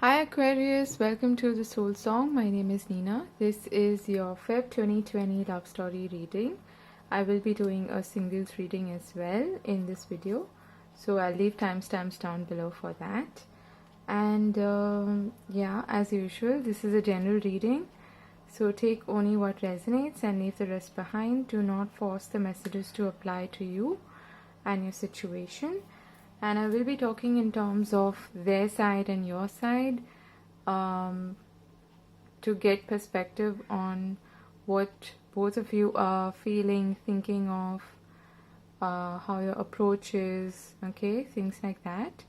Hi Aquarius, welcome to the Soul Song. My name is Nina. This is your Feb 2020 love story reading. I will be doing a singles reading as well in this video. So I'll leave timestamps down below for that. And yeah, as usual, this is a general reading. So take only what resonates and leave the rest behind. Do not force the messages to apply to you and your situation. And I will be talking in terms of their side and your side to get perspective on what both of you are feeling, thinking of, how your approach is, okay, things like that.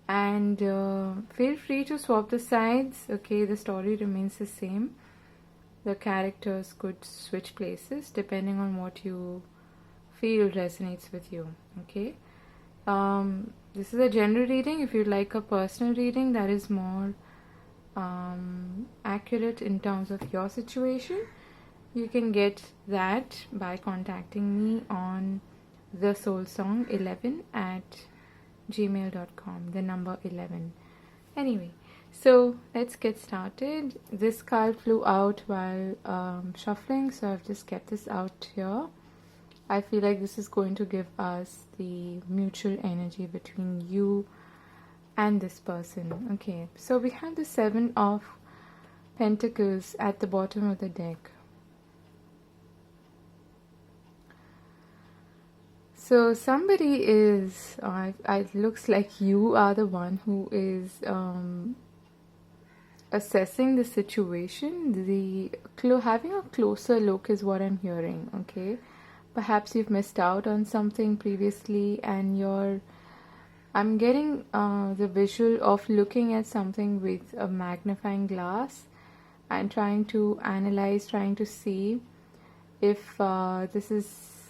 And feel free to swap the sides, okay, the story remains the same. The characters could switch places depending on what you feel resonates with you, okay. This is a general reading. If you'd like a personal reading that is more accurate in terms of your situation, you can get that by contacting me on the soulsong11@gmail.com, the number 11. Anyway, so let's get started. This card flew out while shuffling, so I've just kept this out here. I feel like this is going to give us the mutual energy between you and this person. Okay, so we have the 7 of Pentacles at the bottom of the deck. So somebody is, it looks like you are the one who is assessing the situation. Having a closer look is what I'm hearing, okay? Perhaps you've missed out on something previously and I'm getting the visual of looking at something with a magnifying glass and trying to analyze, trying to see if this is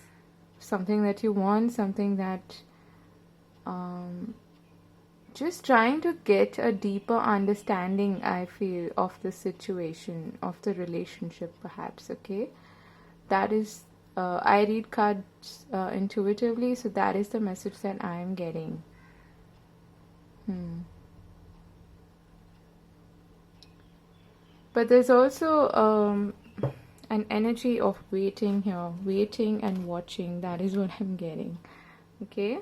something that you want, something that just trying to get a deeper understanding, I feel, of the situation, of the relationship perhaps, okay? That is I read cards intuitively, so that is the message that I am getting. But there's also an energy of waiting here, waiting and watching. That is what I'm getting. Okay.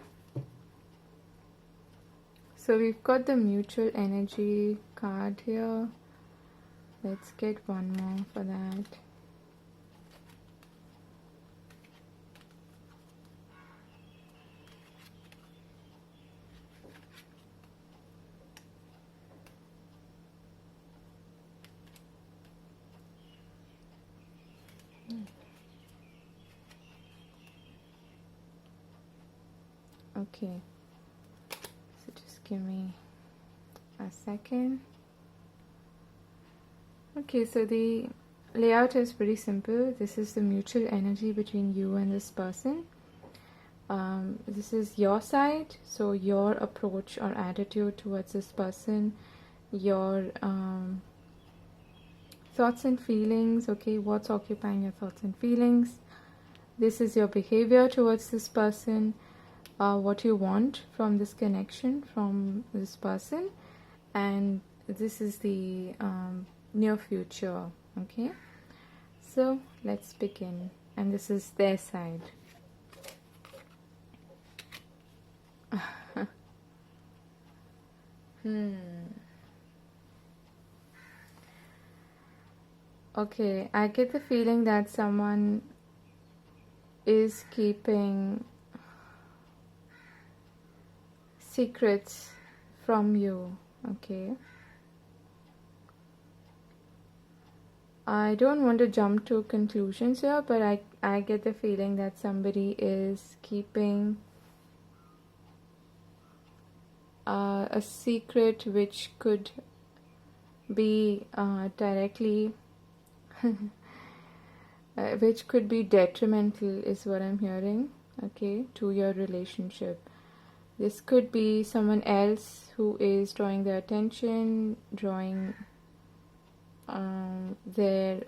So we've got the mutual energy card here. Let's get one more for that. Okay, so just give me a second. Okay, so the layout is pretty simple. This is the mutual energy between you and this person. This is your side, so your approach or attitude towards this person, your thoughts and feelings, okay, what's occupying your thoughts and feelings. This is your behavior towards this person, what you want from this connection, from this person, and this is the near future, okay. So let's begin, and this is their side. Okay, I get the feeling that someone is keeping secrets from you, okay. I don't want to jump to conclusions here, but I get the feeling that somebody is keeping a secret which could be directly which could be detrimental, is what I'm hearing, okay, to your relationship. This could be someone else who is drawing their attention, drawing their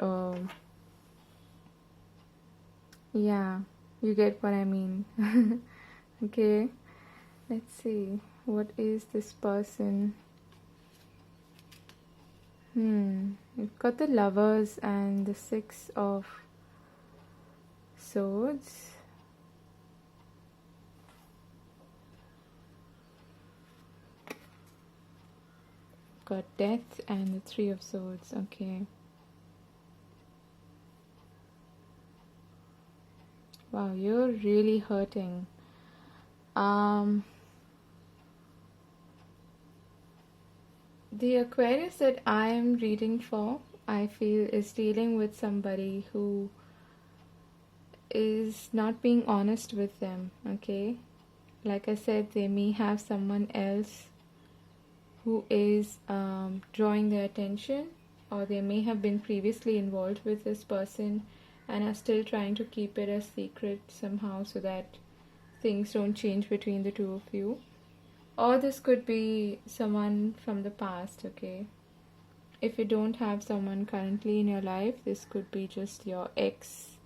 yeah, you get what I mean. Okay, let's see, what is this person We've got the Lovers and the Six of Swords. Got Death and the Three of Swords. Okay. Wow, you're really hurting. The Aquarius that I am reading for, I feel, is dealing with somebody who is not being honest with them, okay? Like I said, they may have someone else who is drawing their attention, or they may have been previously involved with this person and are still trying to keep it a secret somehow so that things don't change between the two of you. Or this could be someone from the past, okay? If you don't have someone currently in your life, this could be just your ex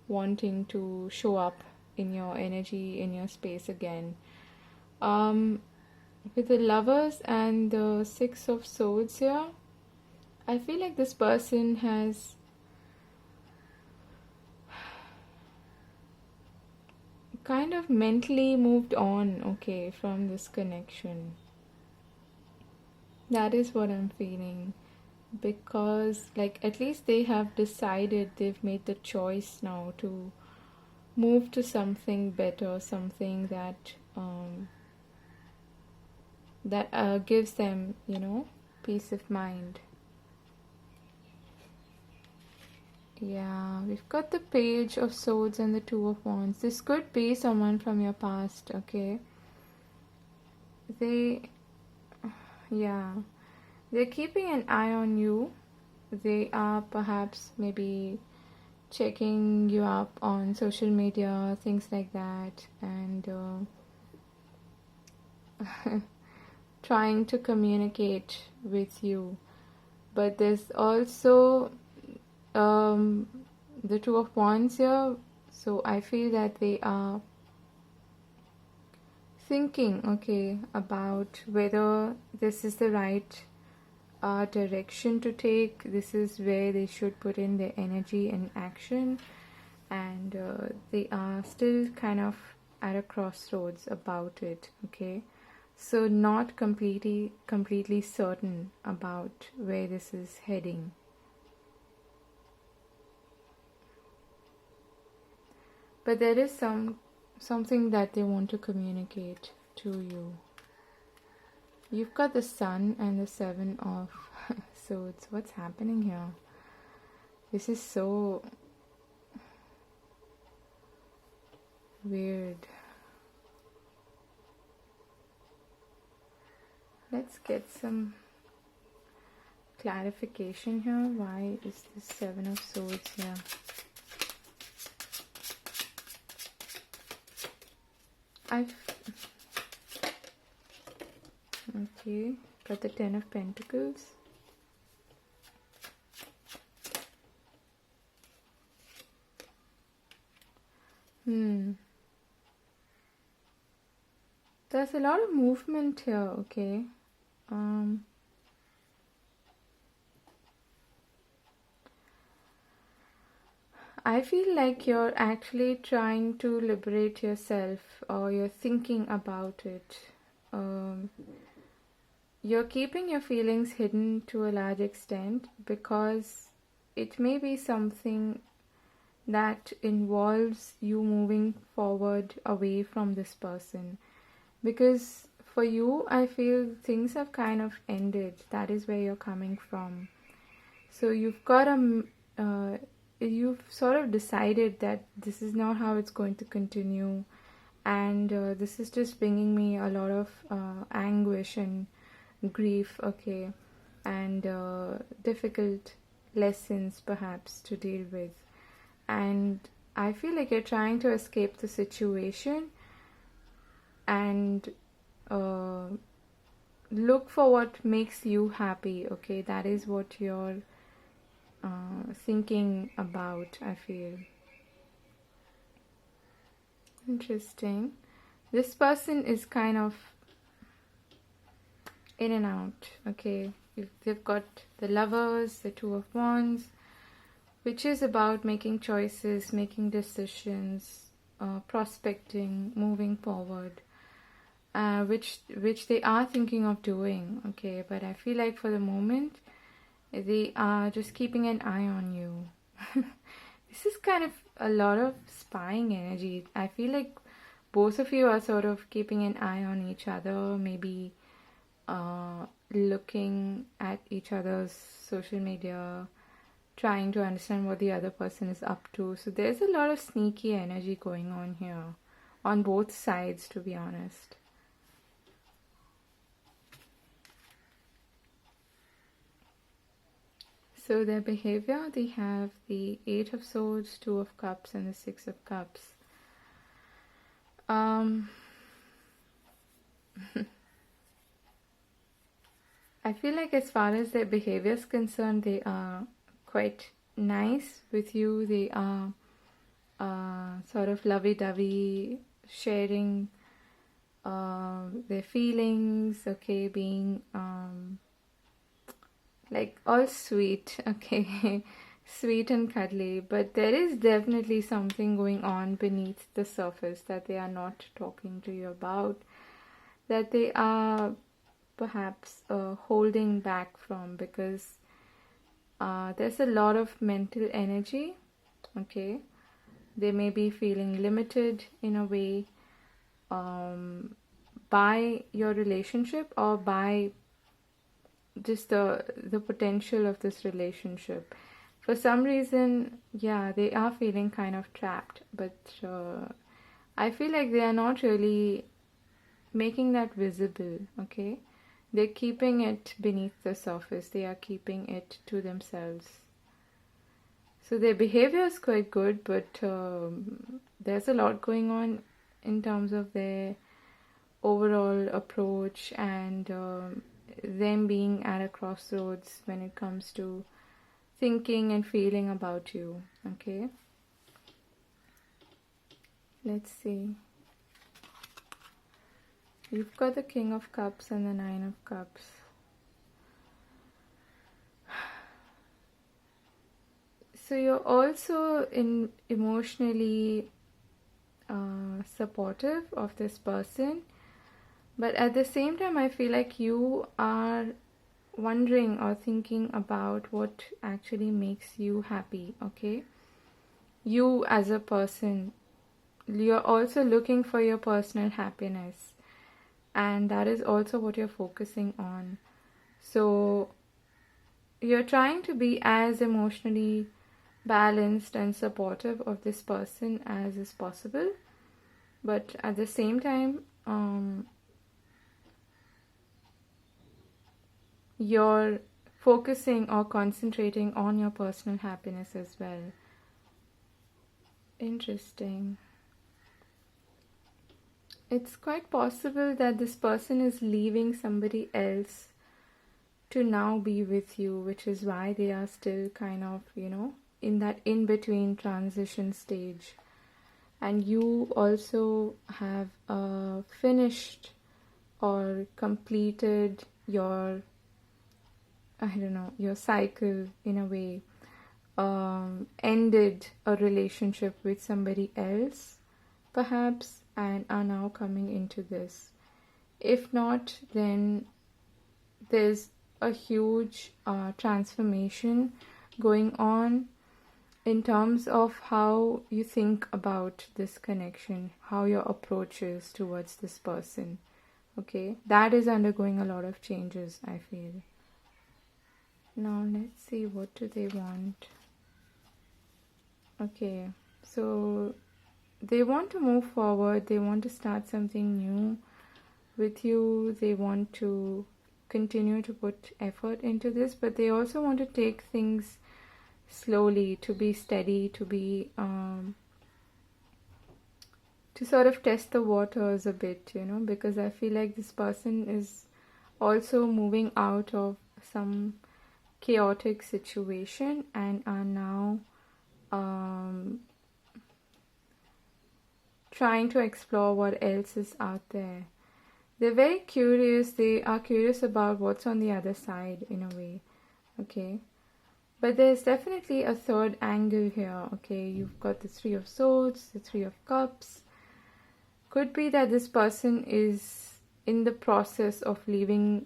wanting to show up in your energy, in your space again. With the Lovers and the Six of Swords here, I feel like this person has kind of mentally moved on, okay, from this connection. That is what I'm feeling. Because, like, at least they have decided, they've made the choice now to move to something better, something that gives them, peace of mind. Yeah, we've got the Page of Swords and the Two of Wands. This could be someone from your past, okay? They're keeping an eye on you. They are perhaps maybe checking you up on social media, things like that, and trying to communicate with you. But there's also the Two of Wands here, so I feel that they are thinking, okay, about whether this is the right direction to take. This is where they should put in their energy and action, and they are still kind of at a crossroads about it, okay? So not completely certain about where this is heading. But there is something that they want to communicate to you. You've got the Sun and the Seven of Swords. What's happening here? This is so weird. Let's get some clarification here. Why is the Seven of Swords here? Okay, got the Ten of Pentacles. There's a lot of movement here, okay? I feel like you're actually trying to liberate yourself, or you're thinking about it. You're keeping your feelings hidden to a large extent because it may be something that involves you moving forward away from this person. Because for you, I feel things have kind of ended. That is where you're coming from. So you've got you've sort of decided that this is not how it's going to continue, and this is just bringing me a lot of anguish and grief, okay, and difficult lessons perhaps to deal with. And I feel like you're trying to escape the situation and look for what makes you happy, okay? That is what you're thinking about, I feel. Interesting. This person is kind of in and out, okay? they've got the Lovers, the Two of Wands, which is about making choices, making decisions, prospecting, moving forward, which they are thinking of doing, okay? But I feel like for the moment, they are just keeping an eye on you. This is kind of a lot of spying energy. I feel like both of you are sort of keeping an eye on each other, maybe looking at each other's social media, trying to understand what the other person is up to. So there's a lot of sneaky energy going on here on both sides, to be honest. So their behavior, they have the Eight of Swords, Two of Cups, and the Six of Cups. I feel like as far as their behavior is concerned, they are quite nice with you. They are sort of lovey-dovey, sharing their feelings, okay, being like all sweet, okay, sweet and cuddly. But there is definitely something going on beneath the surface that they are not talking to you about, that they are perhaps holding back from, because there's a lot of mental energy, okay? They may be feeling limited in a way by your relationship, or by just the potential of this relationship. For some reason, yeah, they are feeling kind of trapped, but I feel like they are not really making that visible, okay? They're keeping it beneath the surface. They are keeping it to themselves. So their behavior is quite good, but there's a lot going on in terms of their overall approach, and them being at a crossroads when it comes to thinking and feeling about you, okay? Let's see. You've got the King of Cups and the Nine of Cups. So you're also emotionally supportive of this person, but at the same time I feel like you are wondering or thinking about what actually makes you happy, okay? You as a person, you're also looking for your personal happiness, and that is also what you're focusing on. So you're trying to be as emotionally balanced and supportive of this person as is possible, but at the same time you're focusing or concentrating on your personal happiness as well. Interesting. It's quite possible that this person is leaving somebody else to now be with you, which is why they are still kind of, in that in-between transition stage. And you also have finished or completed your, your cycle in a way, ended a relationship with somebody else, perhaps, and are now coming into this. If not, then there's a huge transformation going on in terms of how you think about this connection, how your approach is towards this person, okay? That is undergoing a lot of changes, I feel. Now let's see, what do they want? Okay, so they want to move forward, they want to start something new with you, they want to continue to put effort into this, but they also want to take things slowly, to be steady, to be to sort of test the waters a bit, because I feel like this person is also moving out of some chaotic situation and are now trying to explore what else is out there. They're very curious. They are curious about what's on the other side in a way. Okay. But there's definitely a third angle here. Okay. You've got the Three of Swords, the Three of Cups. Could be that this person is in the process of leaving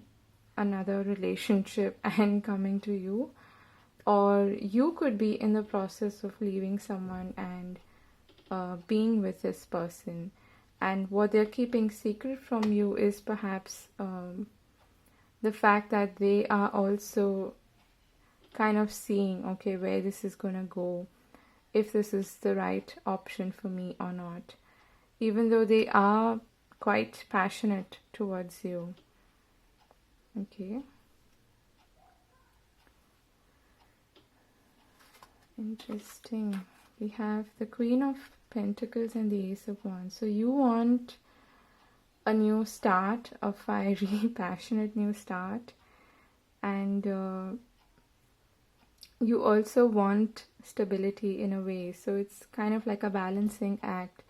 another relationship and coming to you. Or you could be in the process of leaving someone and being with this person. And what they're keeping secret from you is perhaps the fact that they are also kind of seeing, okay, where this is going to go, if this is the right option for me or not. Even though they are quite passionate towards you. Okay. Interesting. We have the Queen of Pentacles and the Ace of Wands. So you want a new start, a fiery, passionate new start. And you also want stability in a way. So it's kind of like a balancing act.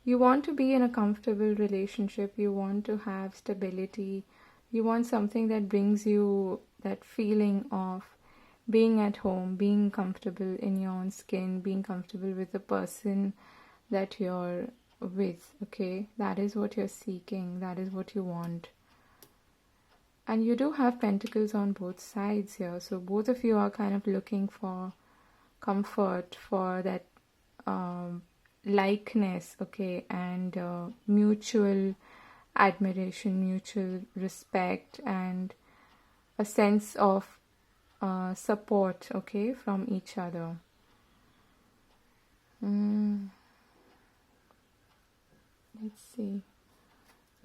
You want to be in a comfortable relationship. You want to have stability. You want something that brings you that feeling of being at home, being comfortable in your own skin, being comfortable with the person that you're with, okay? That is what you're seeking. That is what you want. And you do have pentacles on both sides here. So both of you are kind of looking for comfort, for that likeness, okay? And mutual admiration, mutual respect, and a sense of support, okay, from each other. Let's see.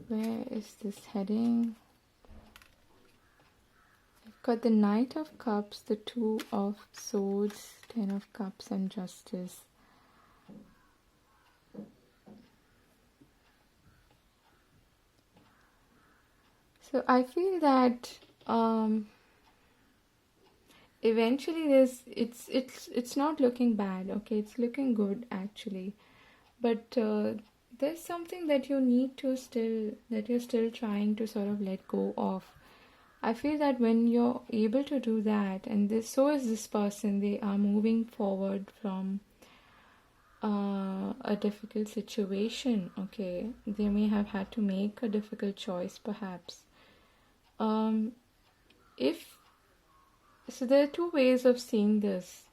Where is this heading? I've got the Knight of Cups, the Two of Swords, Ten of Cups, and Justice. So I feel that eventually it's not looking bad, okay? It's looking good actually, but there's something that you need to you're still trying to sort of let go of. I feel that when you're able to do that, and so is this person, they are moving forward from a difficult situation, okay? They may have had to make a difficult choice perhaps. So there are two ways of seeing this.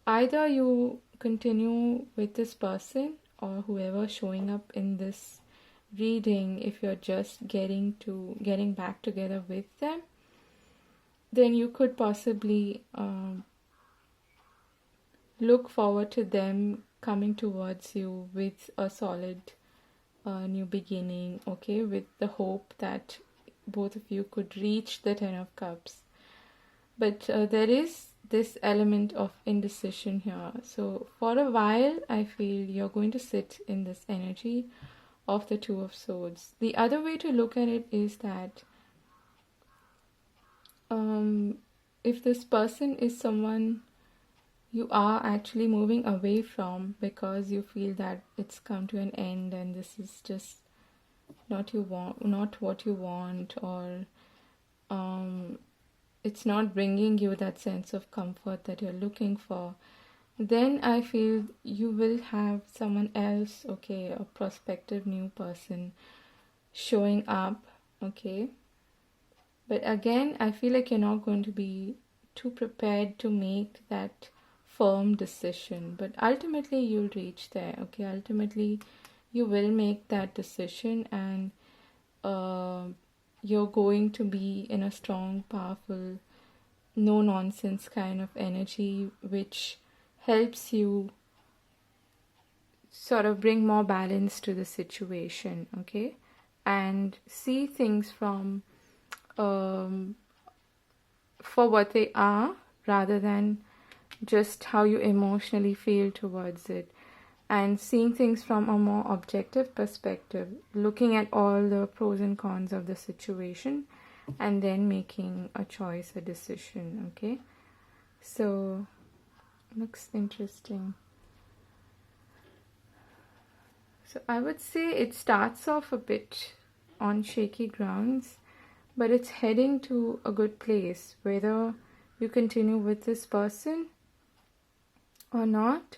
Either you continue with this person or whoever showing up in this reading, if you're just getting back together with them, then you could possibly look forward to them coming towards you with a solid new beginning, okay, with the hope that both of you could reach the Ten of Cups. But there is this element of indecision here. So for a while, I feel you're going to sit in this energy of the Two of Swords. The other way to look at it is that if this person is someone you are actually moving away from because you feel that it's come to an end and this is just not what you want, or it's not bringing you that sense of comfort that you're looking for, then I feel you will have someone else, okay, a prospective new person showing up, okay? But again, I feel like you're not going to be too prepared to make that firm decision. But ultimately, you'll reach there, okay? Ultimately, you will make that decision, and you're going to be in a strong, powerful, no-nonsense kind of energy, which helps you sort of bring more balance to the situation, okay? And see things from for what they are rather than just how you emotionally feel towards it, and seeing things from a more objective perspective, looking at all the pros and cons of the situation, and then making a choice, a decision, okay? So looks interesting. So I would say it starts off a bit on shaky grounds, but it's heading to a good place. Whether you continue with this person or not,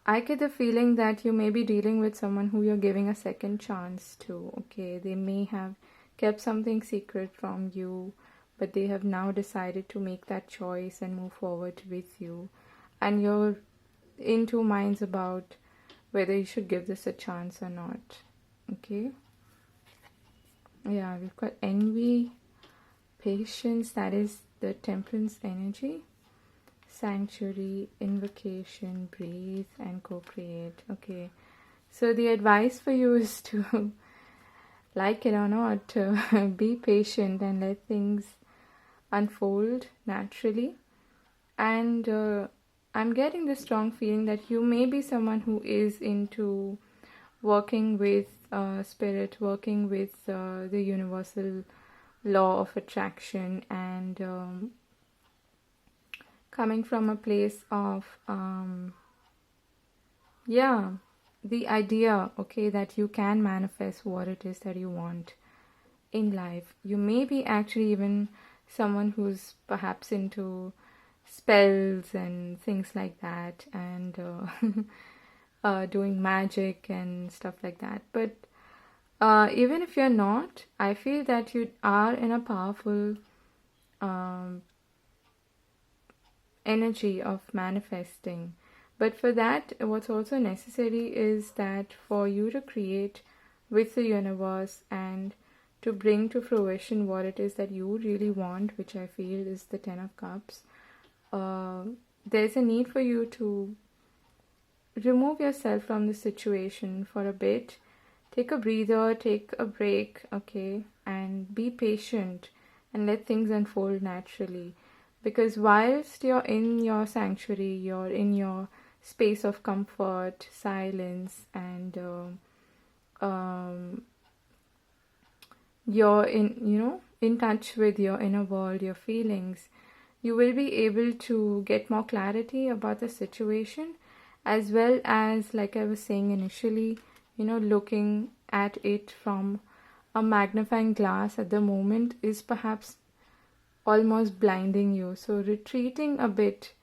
I get the feeling that you may be dealing with someone who you're giving a second chance to. Okay, they may have kept something secret from you, but they have now decided to make that choice and move forward with you, and you're in two minds about whether you should give this a chance or not. Okay, yeah, we've got envy, patience, that is the Temperance energy, sanctuary, invocation, breathe, and co-create. Okay, so the advice for you is to like it or not, be patient and let things unfold naturally. And I'm getting the strong feeling that you may be someone who is into working with spirit, working with the universal law of attraction, and coming from a place of the idea, okay, that you can manifest what it is that you want in life. You may be actually even someone who's perhaps into spells and things like that, and doing magic and stuff like that. But even if you're not, I feel that you are in a powerful energy of manifesting. But for that, what's also necessary is that for you to create with the universe and to bring to fruition what it is that you really want, which I feel is the 10 of Cups, there's a need for you to remove yourself from the situation for a bit. Take a breather, take a break, okay, and be patient and let things unfold naturally. Because whilst you're in your sanctuary, you're in your space of comfort, silence, and you're in touch with your inner world, your feelings, you will be able to get more clarity about the situation, as well as, like I was saying initially, looking at it from a magnifying glass at the moment is perhaps almost blinding you. So retreating a bit,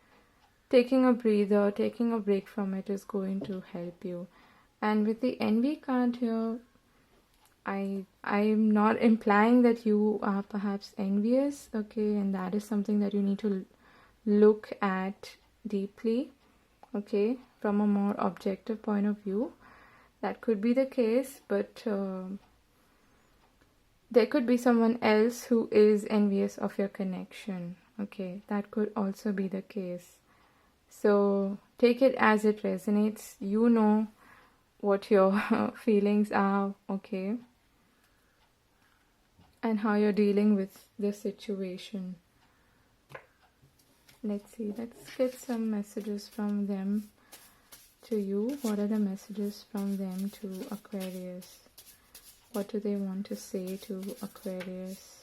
taking a breather, taking a break from it is going to help you. And with the envy card here, I'm not implying that you are perhaps envious, okay, and that is something that you need to look at deeply, okay, from a more objective point of view. That could be the case, but there could be someone else who is envious of your connection, okay, that could also be the case. So take it as it resonates. You know what your feelings are, okay, and how you're dealing with the situation. Let's see, let's get some messages from them to you. What are the messages from them to Aquarius? What do they want to say to Aquarius?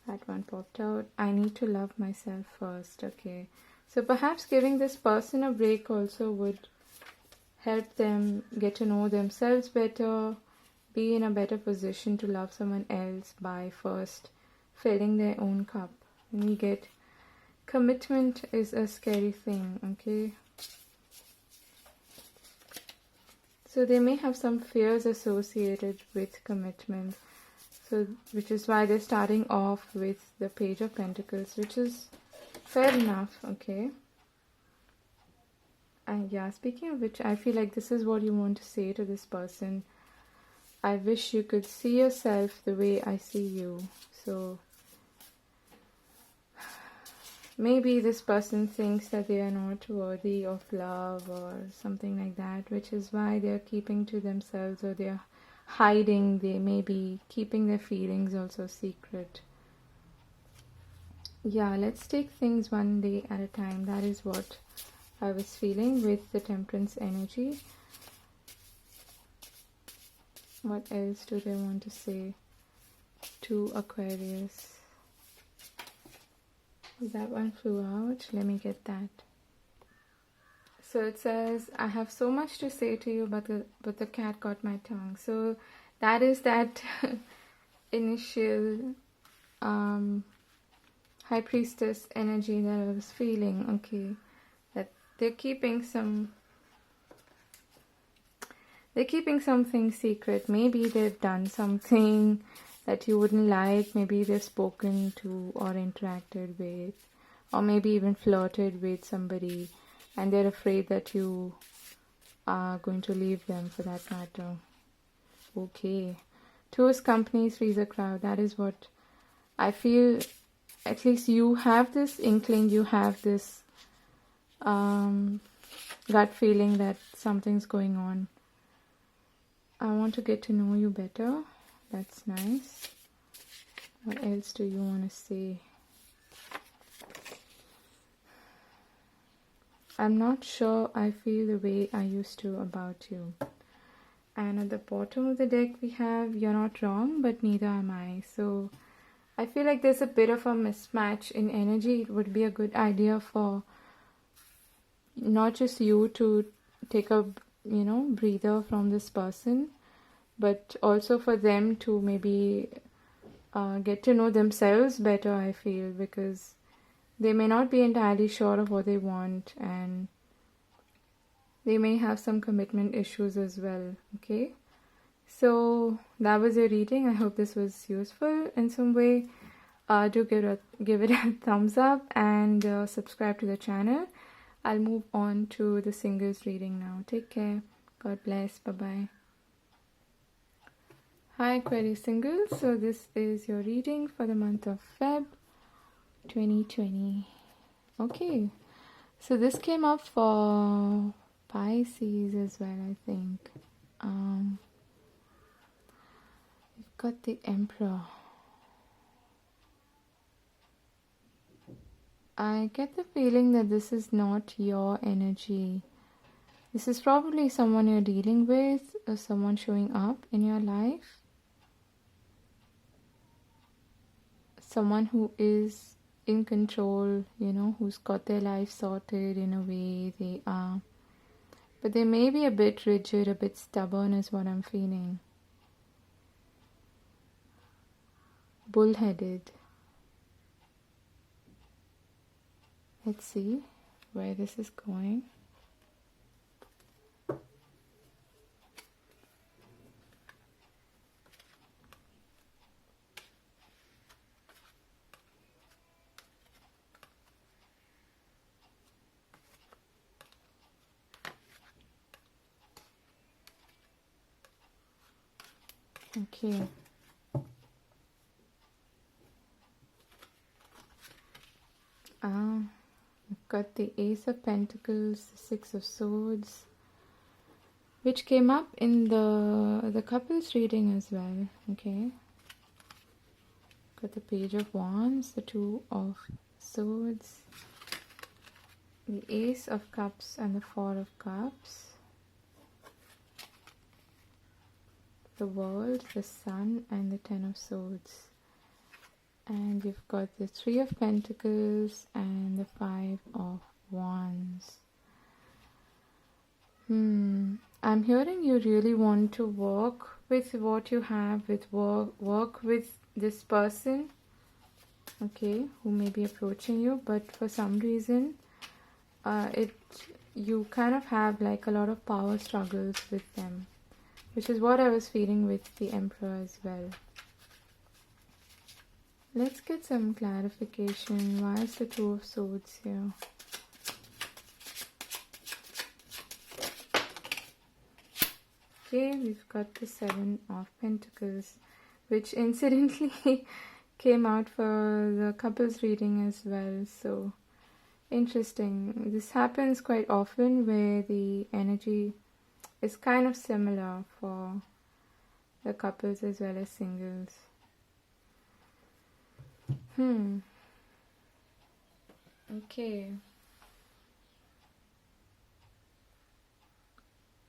That one popped out. I need to love myself first. Okay, so perhaps giving this person a break also would help them get to know themselves better, be in a better position to love someone else by first filling their own cup. When we get commitment is a scary thing, okay? So they may have some fears associated with commitment, so which is why they're starting off with the Page of Pentacles, which is fair enough, okay? And yeah, speaking of which, I feel like this is what you want to say to this person. I wish you could see yourself the way I see you. So maybe this person thinks that they are not worthy of love or something like that, which is why they're keeping to themselves, or they're hiding. They may be keeping their feelings also secret. Yeah, let's take things one day at a time. That is what I was feeling with the Temperance energy. What else do they want to say to Aquarius? That one flew out. Let me get that. So it says, I have so much to say to you, but the cat got my tongue. So that is that initial High Priestess energy that I was feeling. Okay, that they're keeping something secret. Maybe they've done something that you wouldn't like. Maybe they've spoken to or interacted with, or maybe even flirted with somebody, and they're afraid that you are going to leave them, for that matter. Okay, Two's company, three's a crowd. That is what I feel. At least you have this inkling, you have this gut feeling that something's going on. I want to get to know you better. That's nice. What else do you want to say? I'm not sure I feel the way I used to about you. And at the bottom of the deck we have, you're not wrong, but neither am I. So I feel like there's a bit of a mismatch in energy. It would be a good idea for not just you to take a breather from this person, but also for them to maybe get to know themselves better, I feel, because they may not be entirely sure of what they want, and they may have some commitment issues as well. Okay, so that was your reading. I hope this was useful in some way. Do give it a thumbs up and subscribe to the channel. I'll move on to the singles reading now. Take care. God bless. Bye-bye. Hi Aquarius singles. So this is your reading for the month of Feb 2020. Okay. So this came up for Pisces as well, I think. We've got the Emperor. I get the feeling that this is not your energy. This is probably someone you're dealing with, or someone showing up in your life. Someone who is in control, who's got their life sorted in a way they are. But they may be a bit rigid, a bit stubborn is what I'm feeling. Bullheaded. Let's see where this is going. Okay. We've got the Ace of Pentacles, the Six of Swords, which came up in the couples reading as well. Okay. Got the Page of Wands, the Two of Swords, the Ace of Cups and the Four of Cups. The World, the Sun and the Ten of Swords. And you've got the Three of Pentacles and the Five of Wands. I'm hearing you really want to work with what you have, work with this person, okay, who may be approaching you, but for some reason you kind of have like a lot of power struggles with them, which is what I was feeling with the Emperor as well. Let's get some clarification. Why is the Two of Swords here? Okay, we've got the Seven of Pentacles, which incidentally came out for the couples reading as well. So interesting. This happens quite often where the energy is kind of similar for the couples as well as singles. Okay.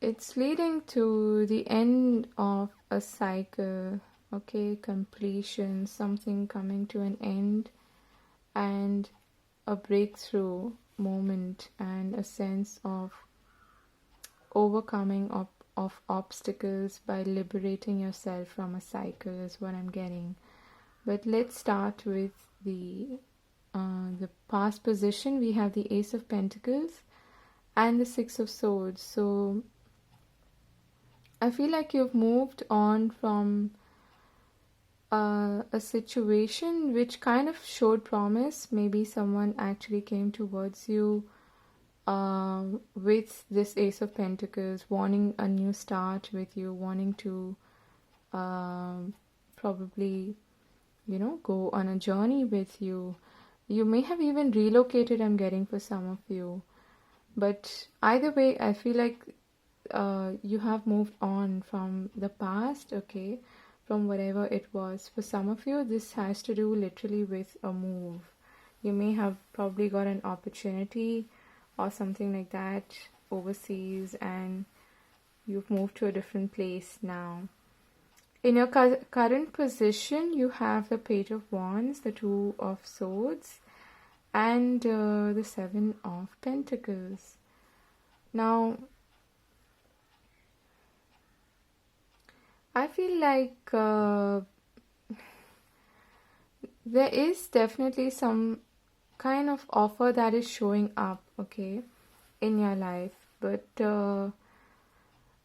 It's leading to the end of a cycle, okay, completion, something coming to an end, and a breakthrough moment and a sense of overcoming of obstacles by liberating yourself from a cycle is what I'm getting. But let's start with the past position. We have the Ace of Pentacles and the Six of Swords. So I feel like you've moved on from a situation which kind of showed promise. Maybe someone actually came towards you with this Ace of Pentacles, wanting a new start with you, wanting to probably, go on a journey with you. You may have even relocated, I'm getting, for some of you. But either way, I feel like you have moved on from the past, okay, from whatever it was. For some of you, this has to do literally with a move. You may have probably got an opportunity or something like that overseas, and you've moved to a different place now. In your current position, you have the Page of Wands, the Two of Swords, and the Seven of Pentacles. Now, I feel like there is definitely some kind of offer that is showing up, okay, in your life, but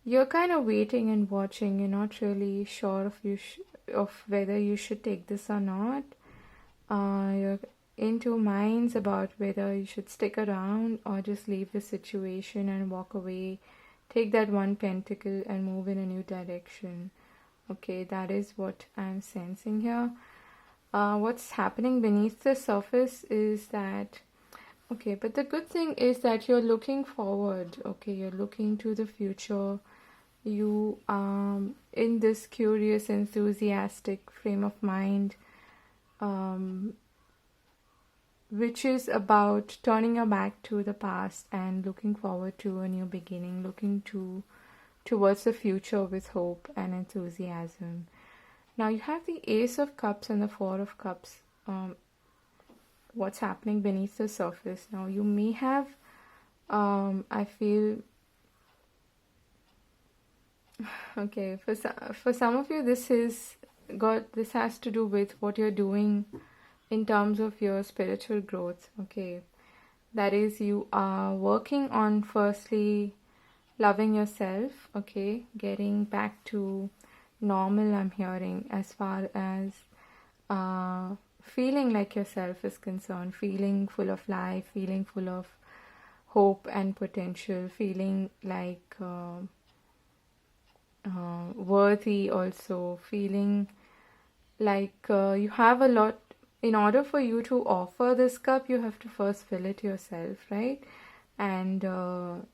you're kind of waiting and watching. You're not really sure of whether you should take this or not. You're in two minds about whether you should stick around or just leave the situation and walk away, take that one pentacle and move in a new direction. Okay, that is what I'm sensing here. What's happening beneath the surface is that, okay, but the good thing is that you're looking forward, okay, you're looking to the future. You in this curious, enthusiastic frame of mind, which is about turning your back to the past and looking forward to a new beginning, looking towards the future with hope and enthusiasm. Now you have the Ace of Cups and the Four of Cups. What's happening beneath the surface? Now you may have, I feel, okay, for some of you, this has to do with what you're doing in terms of your spiritual growth. Okay, that is, you are working on firstly loving yourself, okay, getting back to normal, I'm hearing, as far as feeling like yourself is concerned, feeling full of life, feeling full of hope and potential, feeling like worthy, also feeling like you have a lot. In order for you to offer this cup, you have to first fill it yourself, right? And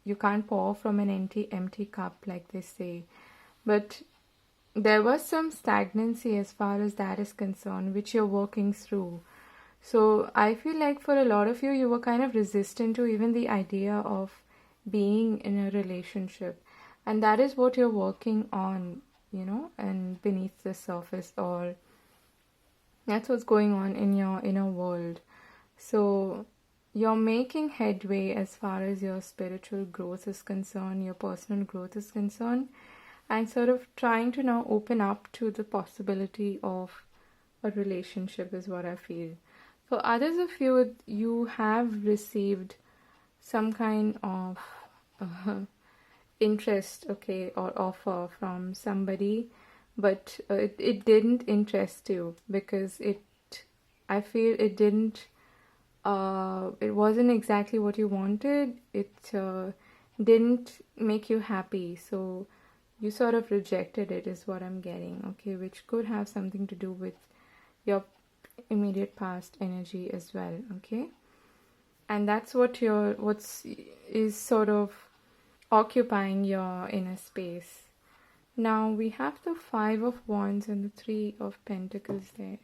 you can't pour from an empty cup, like they say. But there was some stagnancy as far as that is concerned, which you're working through. So I feel like for a lot of you, you were kind of resistant to even the idea of being in a relationship. And that is what you're working on, and beneath the surface, or that's what's going on in your inner world. So you're making headway as far as your spiritual growth is concerned, your personal growth is concerned, and sort of trying to now open up to the possibility of a relationship is what I feel. For others of you, you have received some kind of interest, okay, or offer from somebody, but it didn't interest you because I feel it didn't, it wasn't exactly what you wanted. It didn't make you happy, so you sort of rejected it is what I'm getting, okay, which could have something to do with your immediate past energy as well, okay? And that's what's is sort of occupying your inner space. Now we have the Five of Wands and the Three of Pentacles there.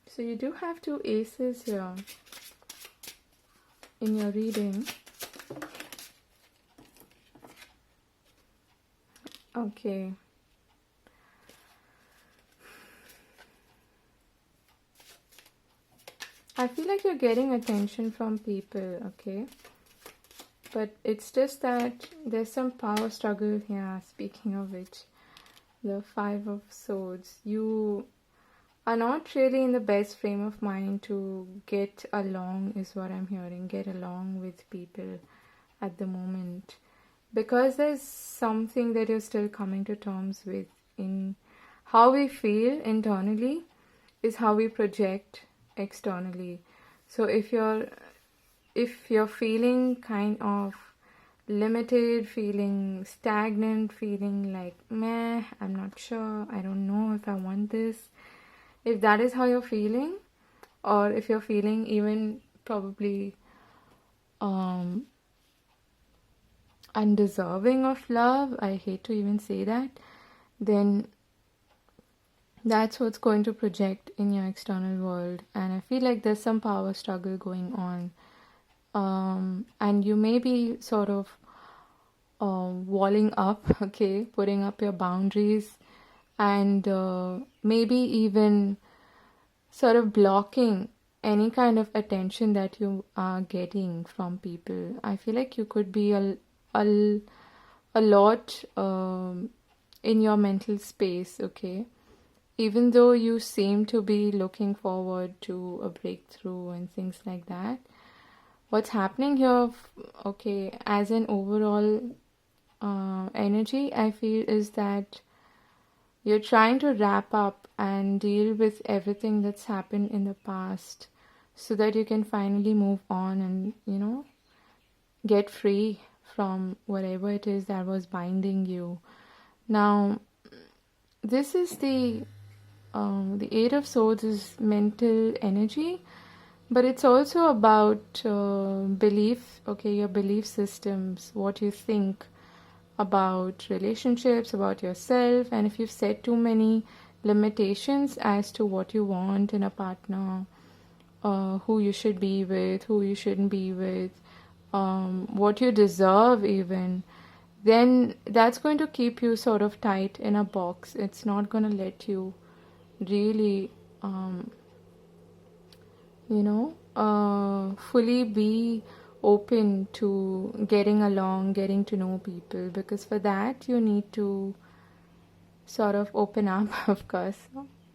So you do have two aces here in your reading. Okay. I feel like you're getting attention from people, okay? but it's just that there's some power struggle here. Speaking of which, the Five of Swords, you are not really in the best frame of mind to get along, is what I'm hearing. Get along with people at the moment, because there's something that you're still coming to terms with. In how we feel internally is how we project externally. So if you're feeling kind of limited, feeling stagnant, feeling like meh, I'm not sure, I don't know if I want this, if that is how you're feeling, or if you're feeling even probably undeserving of love, I hate to even say that, then that's what's going to project in your external world. And I feel like there's some power struggle going on, and you may be sort of walling up, okay, putting up your boundaries, and maybe even sort of blocking any kind of attention that you are getting from people. I feel like you could be a lot in your mental space, okay, even though you seem to be looking forward to a breakthrough and things like that. What's happening here, okay, as an overall energy, I feel is that you're trying to wrap up and deal with everything that's happened in the past so that you can finally move on and, get free from whatever it is that was binding you. Now, this is the Eight of Swords is mental energy, but it's also about belief, okay, your belief systems, what you think about relationships, about yourself, and if you've set too many limitations as to what you want in a partner, who you should be with, who you shouldn't be with, what you deserve even, then that's going to keep you sort of tight in a box. It's not going to let you really, fully be open to getting along, getting to know people, because for that you need to sort of open up, of course,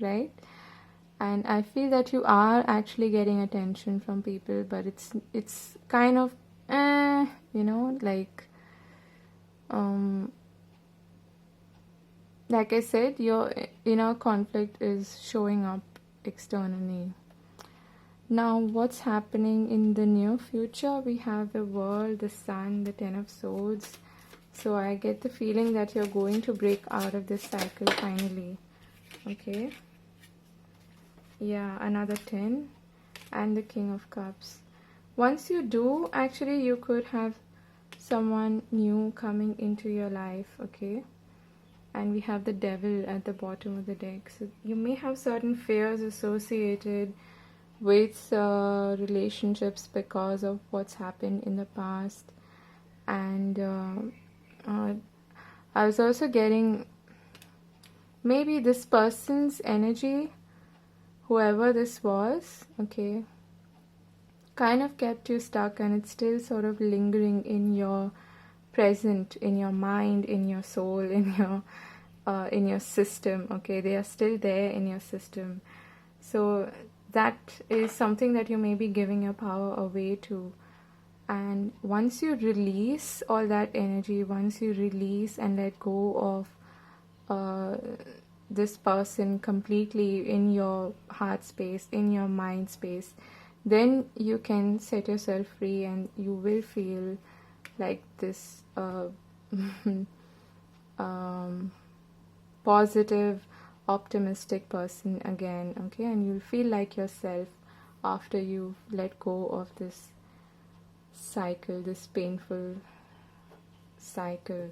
right? And I feel that you are actually getting attention from people, but it's kind of like I said, your inner conflict is showing up externally. Now, what's happening in the near future? We have the World, the Sun, the Ten of Swords. So I get the feeling that you're going to break out of this cycle finally. Okay. Yeah, another 10. And the King of Cups. Once you do, actually, you could have someone new coming into your life. Okay. And we have the Devil at the bottom of the deck. So you may have certain fears associated with relationships because of what's happened in the past. And I was also getting maybe this person's energy, whoever this was, okay, kind of kept you stuck, and it's still sort of lingering in your present, in your mind, in your soul, in your system. Okay, they are still there in your system. So that is something that you may be giving your power away to. And once you release all that energy, once you release and let go of this person completely in your heart space, in your mind space, then you can set yourself free, and you will feel like this positive, optimistic person again, okay? And you'll feel like yourself after you've let go of this cycle, this painful cycle.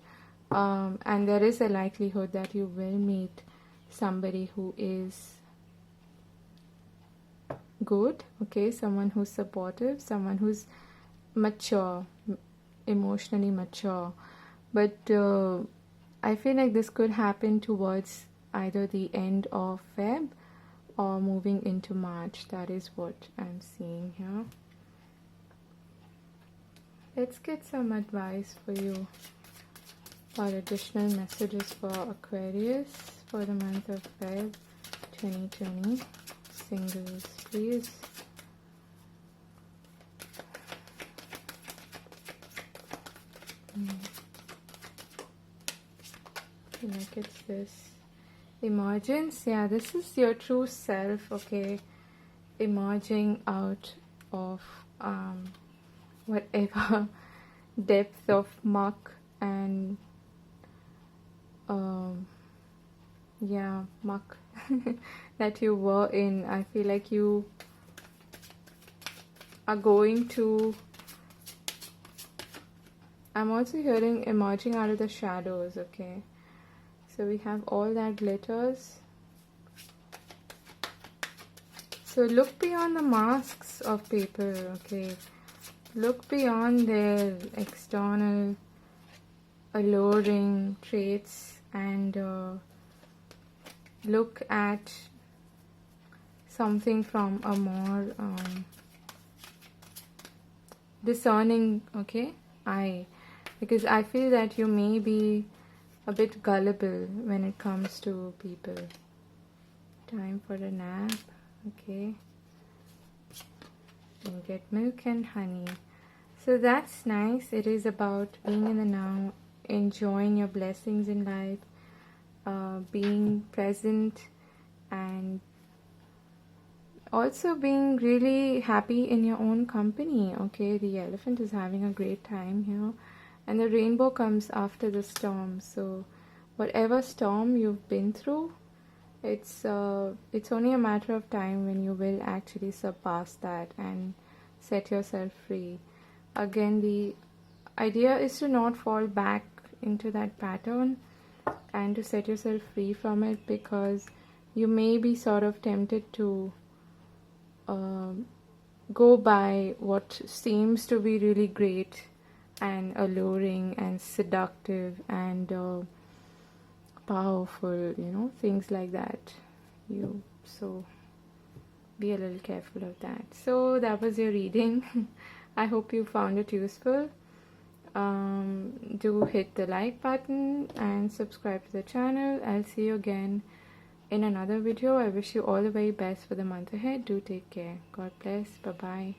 And there is a likelihood that you will meet somebody who is good, okay? Someone who's supportive, someone who's mature, emotionally mature. But I feel like this could happen towards either the end of Feb or moving into March. That is what I'm seeing here. Let's get some advice for you, or additional messages for Aquarius for the month of Feb 2020. Singles, please. Like it's this emergence. Yeah, this is your true self, okay, emerging out of whatever depth of muck and yeah, muck that you were in. I feel like you are going to, I'm also hearing emerging out of the shadows, okay. So we have all that glitters. So look beyond the masks of people, okay. Look beyond their external alluring traits and look at something from a more discerning, okay, eye. Because I feel that you may be a bit gullible when it comes to people. Time for a nap, okay. And get milk and honey. So that's nice. It is about being in the now, enjoying your blessings in life, being present, and also being really happy in your own company, okay. The elephant is having a great time here, and the rainbow comes after the storm. So whatever storm you've been through, it's only a matter of time when you will actually surpass that and set yourself free. Again, the idea is to not fall back into that pattern and to set yourself free from it, because you may be sort of tempted to go by what seems to be really great and alluring and seductive and powerful, you know, things like that. So be a little careful of that. So that was your reading. I hope you found it useful. Do hit the like button and subscribe to the channel. I'll see you again in another video. I wish you all the very best for the month ahead. Do take care. God bless. Bye bye.